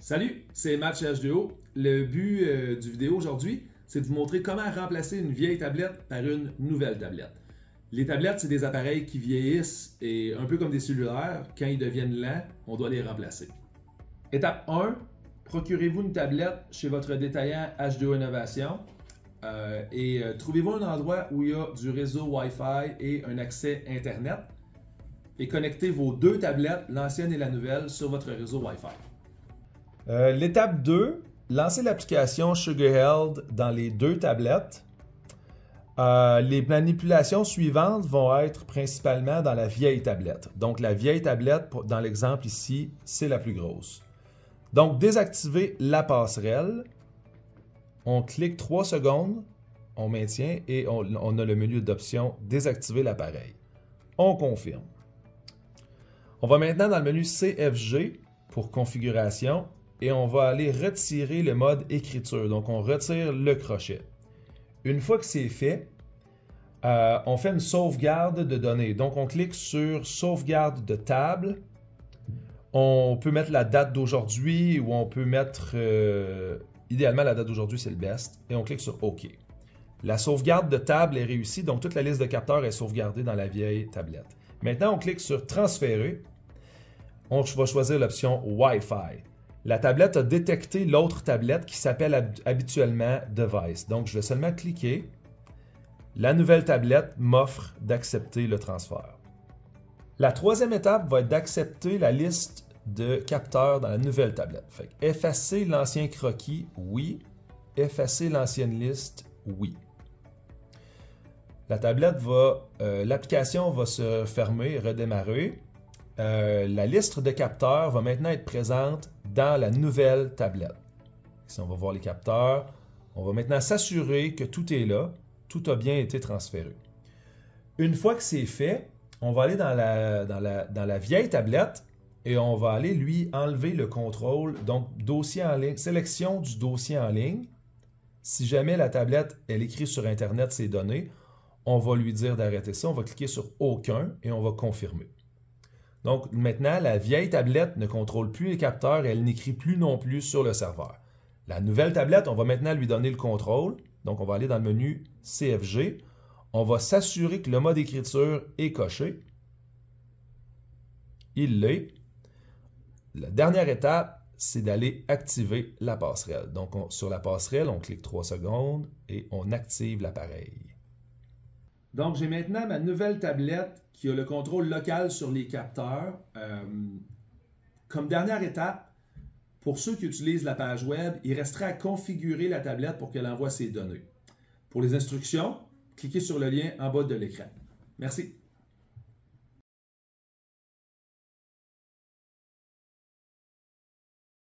Salut, c'est Match H2O. Le but du vidéo aujourd'hui, c'est de vous montrer comment remplacer une vieille tablette par une nouvelle tablette. Les tablettes, c'est des appareils qui vieillissent et un peu comme des cellulaires, quand ils deviennent lents, on doit les remplacer. Étape 1, procurez-vous une tablette chez votre détaillant H2O Innovation et trouvez-vous un endroit où il y a du réseau Wi-Fi et un accès Internet et connectez vos deux tablettes, l'ancienne et la nouvelle, sur votre réseau Wi-Fi. L'étape 2, lancez l'application SugarHeld dans les deux tablettes. Les manipulations suivantes vont être principalement dans la vieille tablette. Donc, la vieille tablette, dans l'exemple ici, c'est la plus grosse. Donc, désactivez la passerelle. On clique 3 secondes, on maintient et on a le menu d'options « Désactiver l'appareil ». On confirme. On va maintenant dans le menu CFG pour configuration et on va aller retirer le mode écriture. Donc, on retire le crochet. Une fois que c'est fait, on fait une sauvegarde de données. Donc, on clique sur sauvegarde de table. On peut mettre la date d'aujourd'hui ou on peut mettre, idéalement la date d'aujourd'hui, c'est le best. Et on clique sur OK. La sauvegarde de table est réussie, donc toute la liste de capteurs est sauvegardée dans la vieille tablette. Maintenant, on clique sur transférer. On va choisir l'option Wi-Fi. La tablette a détecté l'autre tablette qui s'appelle habituellement Device. Donc, je vais seulement cliquer. La nouvelle tablette m'offre d'accepter le transfert. La troisième étape va être d'accepter la liste de capteurs dans la nouvelle tablette. Fait que effacer l'ancien croquis, oui. Effacer l'ancienne liste, oui. La tablette l'application va se fermer, redémarrer. La liste de capteurs va maintenant être présente dans la nouvelle tablette. Ici, on va voir les capteurs. On va maintenant s'assurer que tout est là, tout a bien été transféré. Une fois que c'est fait, on va aller dans la vieille tablette et on va aller lui enlever le contrôle, donc dossier en ligne, sélection du dossier en ligne. Si jamais la tablette, elle écrit sur Internet ses données, on va lui dire d'arrêter ça, on va cliquer sur aucun et on va confirmer. Donc maintenant, la vieille tablette ne contrôle plus les capteurs et elle n'écrit plus non plus sur le serveur. La nouvelle tablette, on va maintenant lui donner le contrôle. Donc on va aller dans le menu CFG. On va s'assurer que le mode écriture est coché. Il l'est. La dernière étape, c'est d'aller activer la passerelle. Donc sur la passerelle, on clique 3 secondes et on active l'appareil. Donc, j'ai maintenant ma nouvelle tablette qui a le contrôle local sur les capteurs. Comme dernière étape, pour ceux qui utilisent la page web, il resterait à configurer la tablette pour qu'elle envoie ses données. Pour les instructions, cliquez sur le lien en bas de l'écran. Merci.